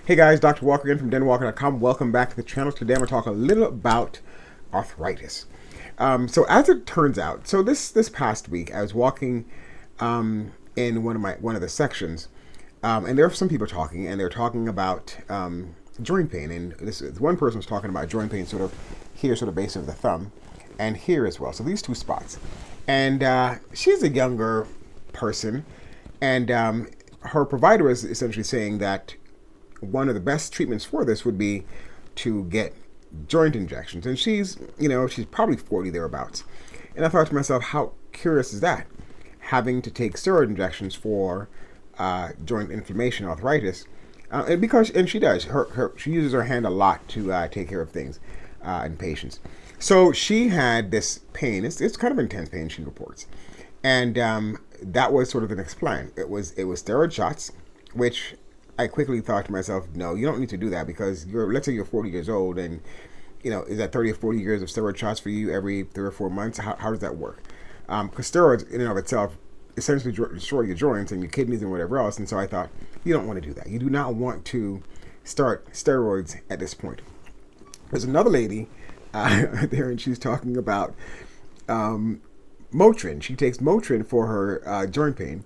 Hey guys, Dr. Walker again from denwalker.com. Welcome back to the channel. Today I'm going to talk a little about arthritis. So as it turns out, so this past week I was walking in one of the sections, and there were some people talking, and they're talking about joint pain. And this one person was talking about joint pain, sort of here, sort of base of the thumb, and here as well. So these two spots, and she's a younger person, and her provider was essentially saying that one of the best treatments for this would be to get joint injections. And she's probably 40 thereabouts. And I thought to myself, how curious is that? Having to take steroid injections for joint inflammation, arthritis. And she does. She uses her hand a lot to take care of things in patients. So she had this pain. It's kind of intense pain, she reports. And that was sort of the next plan. It was steroid shots, which I quickly thought to myself, no, you don't need to do that, because let's say you're 40 years old, and is that 30 or 40 years of steroid shots for you every 3 or 4 months? How does that work? Because steroids in and of itself essentially destroy your joints and your kidneys and whatever else. And so I thought, you don't want to do that. You do not want to start steroids at this point. There's another lady there, and she's talking about Motrin. She takes Motrin for her joint pain,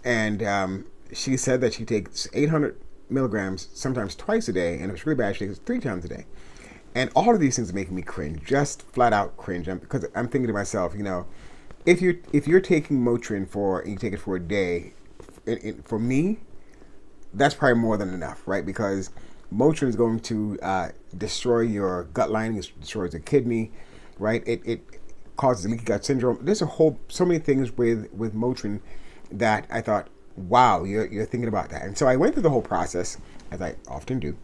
and she said that she takes 800 milligrams sometimes twice a day, and if it's really bad, she takes it 3 times a day. And all of these things are making me cringe, just flat out cringe. Because I'm thinking to myself, if you're taking Motrin and you take it for a day, for me, that's probably more than enough, right? Because Motrin is going to destroy your gut lining, it destroys the kidney, right? It causes leaky gut syndrome. There's so many things with Motrin that I thought, wow, you're thinking about that. And so I went through the whole process, as I often do,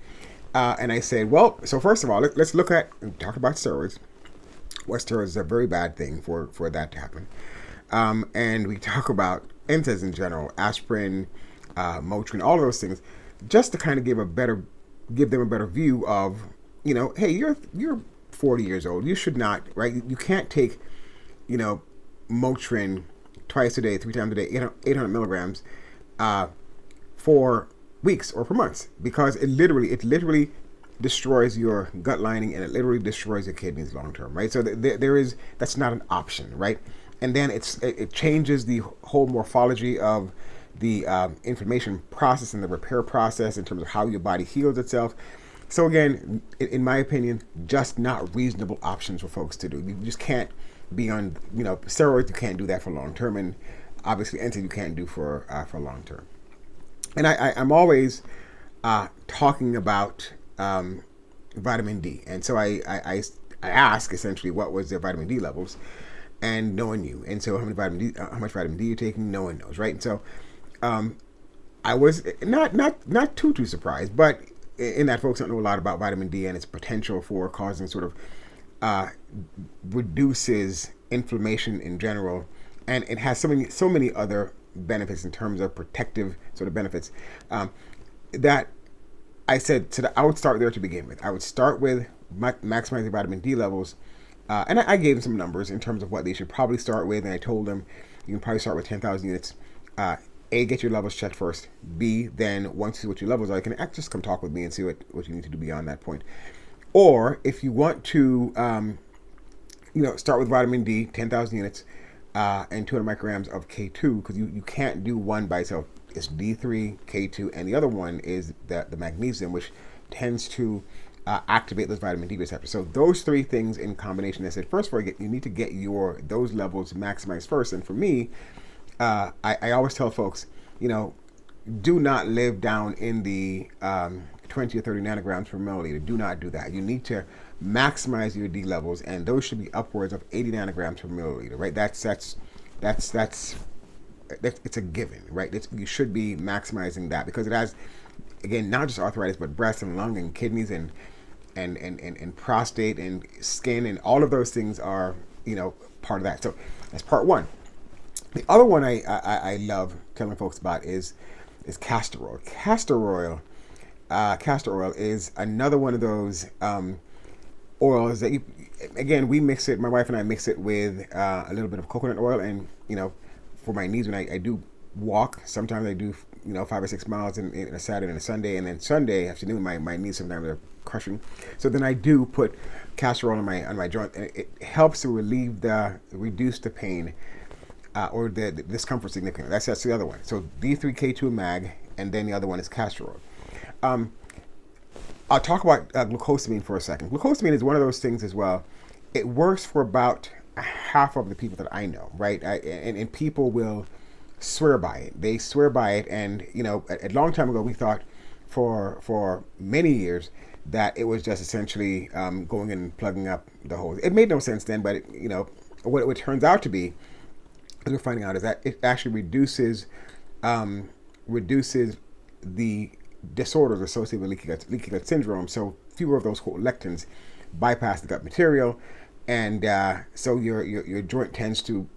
and I said, well, so first of all, let's look at and talk about steroids. Well, steroids is a very bad thing for that to happen. And we talk about NSAIDs in general, aspirin, Motrin, all of those things, just to kind of give them a better view of, hey, you're 40 years old. You should not, right? You can't take, Motrin twice a day, 3 times a day, 800 milligrams for weeks or for months, because it literally destroys your gut lining, and it literally destroys your kidneys long term, right? So that's not an option, right? And then it changes the whole morphology of the inflammation process and the repair process in terms of how your body heals itself. So again, in my opinion, just not reasonable options for folks to do. You just can't be on, steroids. You can't do that for long term, and obviously NSAID you can't do for long term. And I'm always talking about vitamin D, and so I ask essentially what was their vitamin D levels, and no one knew. And so how much vitamin D you're taking, no one knows, right? And so I was not too surprised, but in that folks don't know a lot about vitamin D and its potential for causing sort of reduces inflammation in general, and it has so many other benefits in terms of protective sort of benefits that I said I would start there to begin with. I would start with maximizing vitamin D levels, and I gave them some numbers in terms of what they should probably start with, and I told them you can probably start with 10,000 units. A, get your levels checked first. B, then once you see what your levels are, you can just come talk with me and see what you need to do beyond that point. Or if you want to, start with vitamin D, 10,000 units, and 200 micrograms of K2, because you can't do one by itself. It's D3, K2, and the other one is the magnesium, which tends to activate those vitamin D receptors. So those 3 things in combination. I said, first of all, you need to get those levels maximized first. And for me, I always tell folks, do not live down in the 20 or 30 nanograms per milliliter. Do not do that. You need to maximize your D levels, and those should be upwards of 80 nanograms per milliliter, right? That's it's a given, right? You should be maximizing that, because it has, again, not just arthritis, but breast and lung and kidneys and prostate and skin, and all of those things are, part of that. So that's part one. The other one I love telling folks about is castor oil. Castor oil is another one of those oils that we mix it. My wife and I mix it with a little bit of coconut oil, and for my knees when I do walk, sometimes I do 5 or 6 miles in a Saturday and a Sunday, and then Sunday afternoon my knees sometimes are crushing. So then I do put castor oil on my joint, and it helps to reduce the pain or the discomfort significantly. That's the other one. So D3K2 mag, and then the other one is castor oil. I'll talk about glucosamine for a second. Glucosamine is one of those things as well. It works for about half of the people that I know, right? And people will swear by it. They swear by it, and a long time ago we thought for many years that it was just essentially going and plugging up the holes. It made no sense then, but what it turns out to be, as we're finding out, is that it actually reduces the disorders associated with leaky gut syndrome. So fewer of those lectins bypass the gut material, and so your joint tends to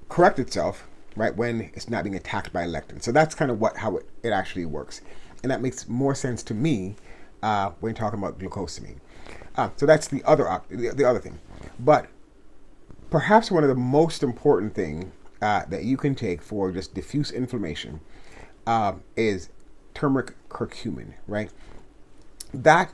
correct itself, right, when it's not being attacked by lectin. So that's kind of how it actually works, and that makes more sense to me when talking about glucosamine. So that's the other thing. But perhaps one of the most important thing that you can take for just diffuse inflammation is turmeric curcumin, right? That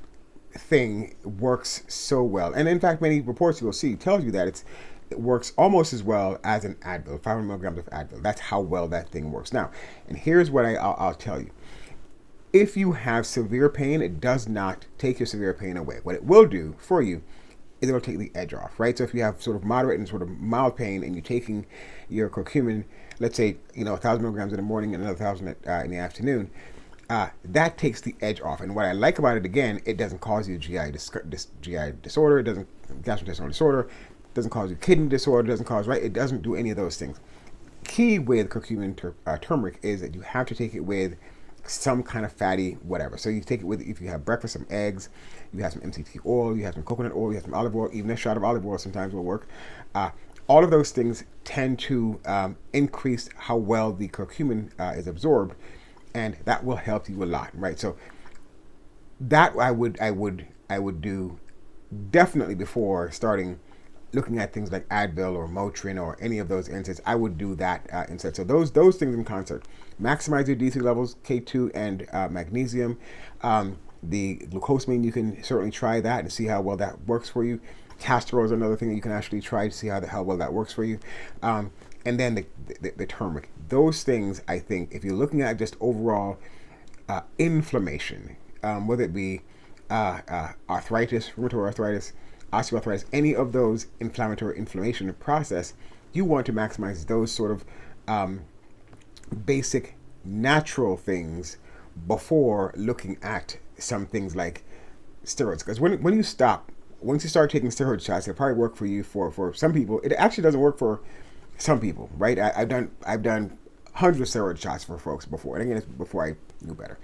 thing works so well, and in fact, many reports you'll see tells you that it works almost as well as an Advil, 500 milligrams of Advil. That's how well that thing works. Now, and here's what I'll tell you. If you have severe pain, it does not take your severe pain away. What it will do for you is it will take the edge off, right? So if you have sort of moderate and sort of mild pain, and you're taking your curcumin, let's say 1,000 milligrams in the morning and another 1,000 in the afternoon, that takes the edge off. And what I like about it, again, it doesn't cause you GI disorder, it doesn't gastrointestinal disorder, it doesn't cause you kidney disorder, it doesn't do any of those things. Key with curcumin turmeric is that you have to take it with some kind of fatty whatever. So you take it with, if you have breakfast, some eggs, you have some MCT oil, you have some coconut oil, you have some olive oil, even a shot of olive oil sometimes will work. All of those things tend to increase how well the curcumin is absorbed, and that will help you a lot, right? So that I would do definitely before starting looking at things like Advil or Motrin or any of those NSAIDs. I would do that instead. So those things in concert. Maximize your D3 levels, K2 and magnesium. The glucosamine, you can certainly try that and see how well that works for you. Castor oil is another thing that you can actually try to see how well that works for you. And then the turmeric. Those things, I think, if you're looking at just overall inflammation, whether it be arthritis, rheumatoid arthritis, osteoarthritis, any of those inflammation process, you want to maximize those sort of basic natural things before looking at some things like steroids. Because once you start taking steroid shots, it'll probably work for you for some people. It actually doesn't work for some people, right? I've done hundreds of steroid shots for folks before, and again, it's before I knew better.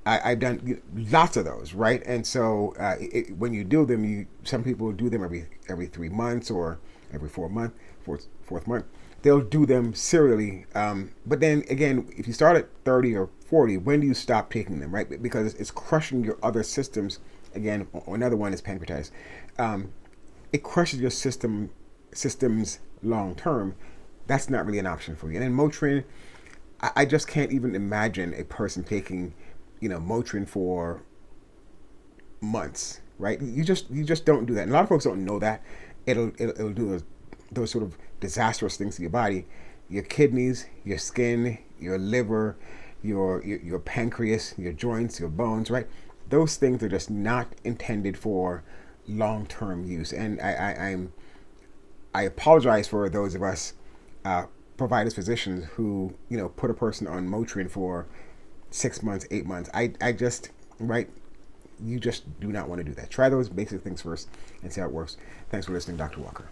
I've done lots of those, right? And so when you do them, some people do them every 3 months or every fourth month. They'll do them serially. But then again, if you start at 30 or 40, when do you stop taking them, right? Because it's crushing your other systems. Again, another one is pancreatitis. It crushes your systems long term. That's not really an option for you. And then Motrin, I just can't even imagine a person taking Motrin for months, right? You just don't do that. And a lot of folks don't know that. It'll do those sort of disastrous things to your body, your kidneys, your skin, your liver, your pancreas, your joints, your bones, right? Those things are just not intended for long-term use. And I apologize for those of us providers, physicians who put a person on Motrin for 6 months, 8 months. I just, right? You just do not want to do that. Try those basic things first and see how it works. Thanks for listening, Dr. Walker.